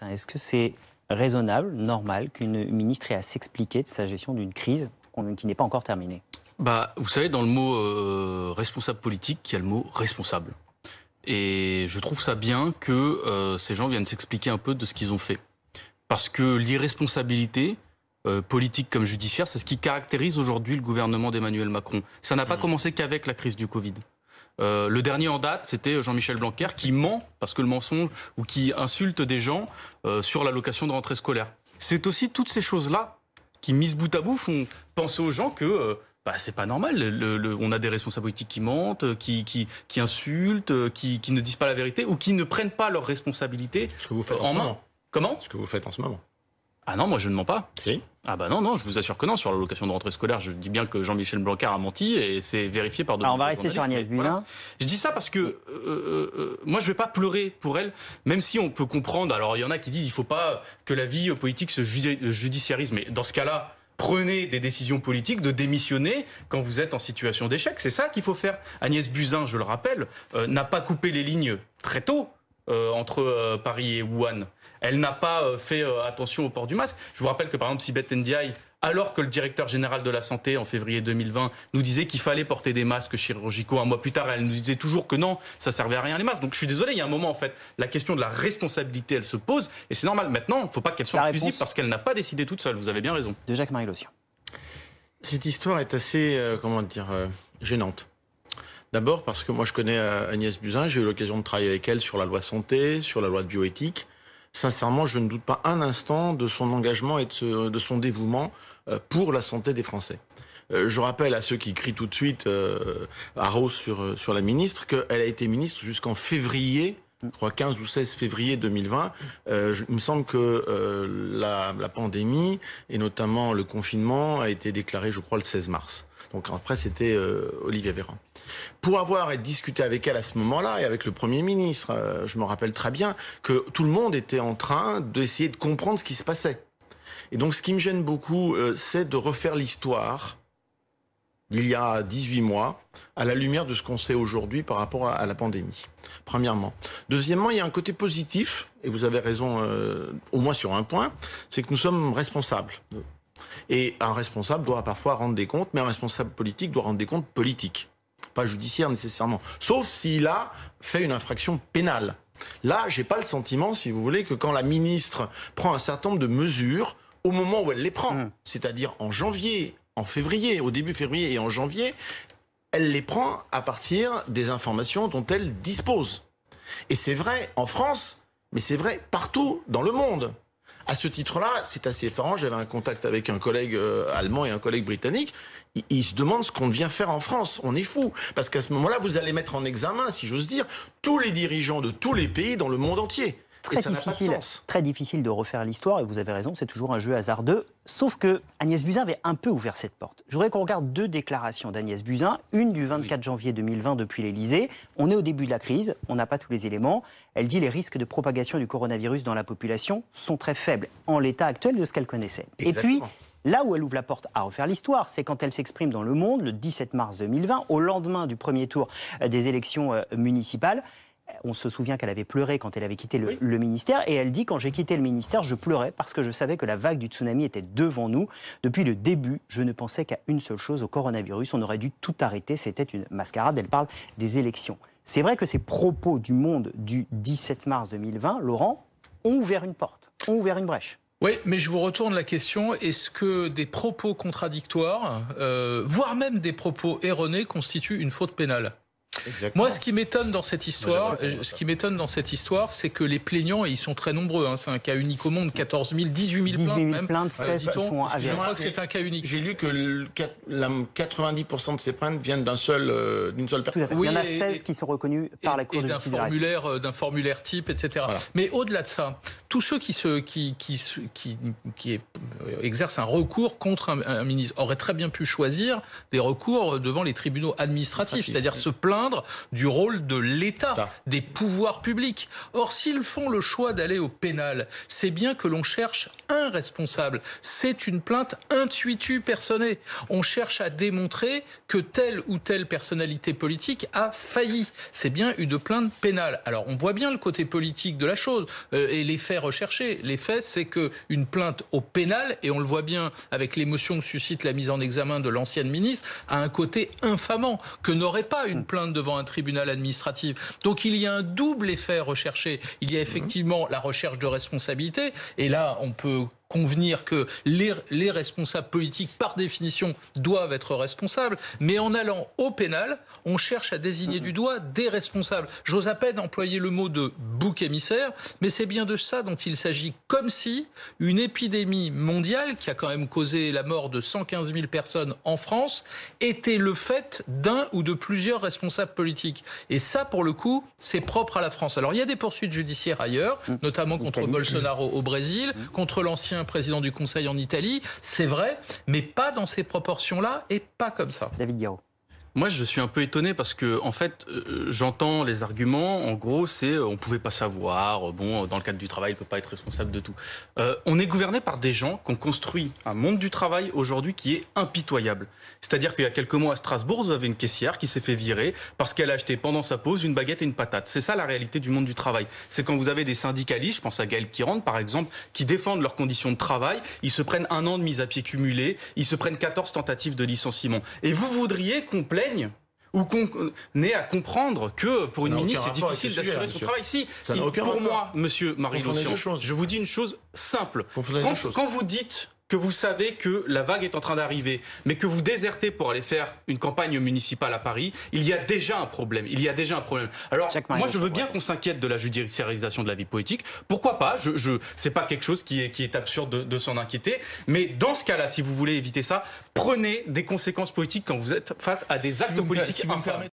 Martin. Est-ce que c'est raisonnable, normal, qu'une ministre ait à s'expliquer de sa gestion d'une crise qui n'est pas encore terminée? Vous savez, dans le mot responsable politique, il y a le mot responsable. Et je trouve ça bien que ces gens viennent s'expliquer un peu de ce qu'ils ont fait. Parce que l'irresponsabilité, politique comme judiciaire, c'est ce qui caractérise aujourd'hui le gouvernement d'Emmanuel Macron. Ça n'a pas commencé qu'avec la crise du Covid. Le dernier en date, c'était Jean-Michel Blanquer qui ment, parce que le mensonge, ou qui insulte des gens sur l'allocation de rentrée scolaire. C'est aussi toutes ces choses-là qui, mises bout à bout, font penser aux gens que c'est pas normal. On a des responsables politiques qui mentent, qui insultent, qui ne disent pas la vérité, ou qui ne prennent pas leurs responsabilités Ce que vous faites en main. Comment ? Ce que vous faites en ce moment. Ah non, moi je ne mens pas. Si. Ah non, je vous assure que non. Sur l'allocation de rentrée scolaire, je dis bien que Jean-Michel Blanquer a menti et c'est vérifié par d'autres. Alors on va rester sur Agnès Buzyn. Voilà. Je dis ça parce que moi je vais pas pleurer pour elle, même si on peut comprendre. Alors il y en a qui disent il faut pas que la vie politique se judiciarise, mais dans ce cas-là, prenez des décisions politiques de démissionner quand vous êtes en situation d'échec. C'est ça qu'il faut faire. Agnès Buzyn, je le rappelle, n'a pas coupé les lignes très tôt entre Paris et Wuhan. Elle n'a pas fait attention au port du masque. Je vous rappelle que par exemple Sibeth Ndiaye, alors que le directeur général de la santé en février 2020 nous disait qu'il fallait porter des masques chirurgicaux, un mois plus tard elle nous disait toujours que non, ça servait à rien les masques. Donc je suis désolé, il y a un moment en fait, la question de la responsabilité elle se pose et c'est normal. Maintenant, il ne faut pas qu'elle soit fusible parce qu'elle n'a pas décidé toute seule, vous avez bien raison. De Jacques-Marie Lossian. Cette histoire est assez, gênante. D'abord parce que moi je connais Agnès Buzyn, j'ai eu l'occasion de travailler avec elle sur la loi santé, sur la loi de bioéthique. Sincèrement, je ne doute pas un instant de son engagement et de son dévouement pour la santé des Français. Je rappelle à ceux qui crient tout de suite à Rose sur la ministre qu'elle a été ministre jusqu'en février, je crois 15 ou 16 février 2020. Il me semble que la pandémie et notamment le confinement a été déclaré, je crois, le 16 mars. Donc après, c'était Olivier Véran. Pour avoir discuté avec elle à ce moment-là et avec le Premier ministre, je me rappelle très bien que tout le monde était en train d'essayer de comprendre ce qui se passait. Et donc ce qui me gêne beaucoup, c'est de refaire l'histoire d'il y a 18 mois à la lumière de ce qu'on sait aujourd'hui par rapport à la pandémie, premièrement. Deuxièmement, il y a un côté positif, et vous avez raison au moins sur un point, c'est que nous sommes responsables. Et un responsable doit parfois rendre des comptes, mais un responsable politique doit rendre des comptes politiques, pas judiciaires nécessairement. Sauf s'il a fait une infraction pénale. Là, j'ai pas le sentiment, si vous voulez, que quand la ministre prend un certain nombre de mesures, au moment où elle les prend, c'est-à-dire en janvier, en février, au début février et en janvier, elle les prend à partir des informations dont elle dispose. Et c'est vrai en France, mais c'est vrai partout dans le monde. À ce titre-là, c'est assez effarant. J'avais un contact avec un collègue allemand et un collègue britannique. Ils se demandent ce qu'on vient faire en France. On est fou. Parce qu'à ce moment-là, vous allez mettre en examen, si j'ose dire, tous les dirigeants de tous les pays dans le monde entier. Très difficile de refaire l'histoire, et vous avez raison, c'est toujours un jeu hasardeux. Sauf que Agnès Buzyn avait un peu ouvert cette porte. Je voudrais qu'on regarde deux déclarations d'Agnès Buzyn. Une du 24 janvier 2020 depuis l'Élysée. On est au début de la crise, on n'a pas tous les éléments. Elle dit les risques de propagation du coronavirus dans la population sont très faibles en l'état actuel de ce qu'elle connaissait. Exactement. Et puis, là où elle ouvre la porte à refaire l'histoire, c'est quand elle s'exprime dans Le Monde le 17 mars 2020, au lendemain du premier tour des élections municipales. On se souvient qu'elle avait pleuré quand elle avait quitté le ministère. Et elle dit, quand j'ai quitté le ministère, je pleurais parce que je savais que la vague du tsunami était devant nous. Depuis le début, je ne pensais qu'à une seule chose, au coronavirus. On aurait dû tout arrêter. C'était une mascarade. Elle parle des élections. C'est vrai que ces propos du Monde du 17 mars 2020, Laurent, ont ouvert une porte, ont ouvert une brèche. Oui, mais je vous retourne la question, est-ce que des propos contradictoires, voire même des propos erronés, constituent une faute pénale ? Exactement. Moi, ce qui m'étonne dans cette histoire, c'est que les plaignants, et ils sont très nombreux, hein, c'est un cas unique au monde, 14 000, 18 000 plaintes, 16 qui sont avérées. Je crois que c'est un cas unique. J'ai lu que 90% de ces plaintes viennent d'une seule personne. Oui, il y en a 16 qui sont reconnus par la Cour de justice. D'un formulaire type, etc. Voilà. Mais au-delà de ça, tous ceux qui exercent un recours contre un ministre auraient très bien pu choisir des recours devant les tribunaux administratifs, c'est-à-dire se plaindre du rôle de l'État, des pouvoirs publics. Or, s'ils font le choix d'aller au pénal, c'est bien que l'on cherche un responsable. C'est une plainte intuitu personae. On cherche à démontrer que telle ou telle personnalité politique a failli. C'est bien une plainte pénale. Alors, on voit bien le côté politique de la chose et les faits faits recherchés. Les faits, c'est qu'une plainte au pénal, et on le voit bien avec l'émotion que suscite la mise en examen de l'ancienne ministre, a un côté infamant que n'aurait pas une plainte devant un tribunal administratif. Donc il y a un double effet recherché. Il y a effectivement la recherche de responsabilité, et là on peut convenir que les responsables politiques, par définition, doivent être responsables, mais en allant au pénal, on cherche à désigner du doigt des responsables. J'ose à peine employer le mot de bouc émissaire, mais c'est bien de ça dont il s'agit, comme si une épidémie mondiale, qui a quand même causé la mort de 115 000 personnes en France, était le fait d'un ou de plusieurs responsables politiques. Et ça, pour le coup, c'est propre à la France. Alors, il y a des poursuites judiciaires ailleurs, notamment contre Bolsonaro au Brésil, contre l'ancien président du Conseil en Italie, c'est vrai, mais pas dans ces proportions-là et pas comme ça. David Guiraud. Moi, je suis un peu étonné parce que, en fait, j'entends les arguments. En gros, c'est on pouvait pas savoir. Bon, dans le cadre du travail, il peut pas être responsable de tout. On est gouverné par des gens qui ont construit un monde du travail aujourd'hui qui est impitoyable. C'est-à-dire qu'il y a quelques mois à Strasbourg, vous avez une caissière qui s'est fait virer parce qu'elle a acheté pendant sa pause une baguette et une patate. C'est ça la réalité du monde du travail. C'est quand vous avez des syndicalistes, je pense à Gaël Kirand par exemple, qui défendent leurs conditions de travail, ils se prennent 1 an de mise à pied cumulée, ils se prennent 14 tentatives de licenciement. Et vous voudriez qu'on ou qu'on ait à comprendre que pour une ministre, c'est difficile d'assurer son travail. Si, pour moi, monsieur Marie-Laure, je vous dis une chose simple. Quand vous dites que vous savez que la vague est en train d'arriver, mais que vous désertez pour aller faire une campagne municipale à Paris, il y a déjà un problème. Alors, moi, je veux bien qu'on s'inquiète de la judiciarisation de la vie politique. Pourquoi pas ? C'est pas quelque chose qui est absurde de s'en inquiéter. Mais dans ce cas-là, si vous voulez éviter ça, prenez des conséquences politiques quand vous êtes face à des actes politiques infâmes.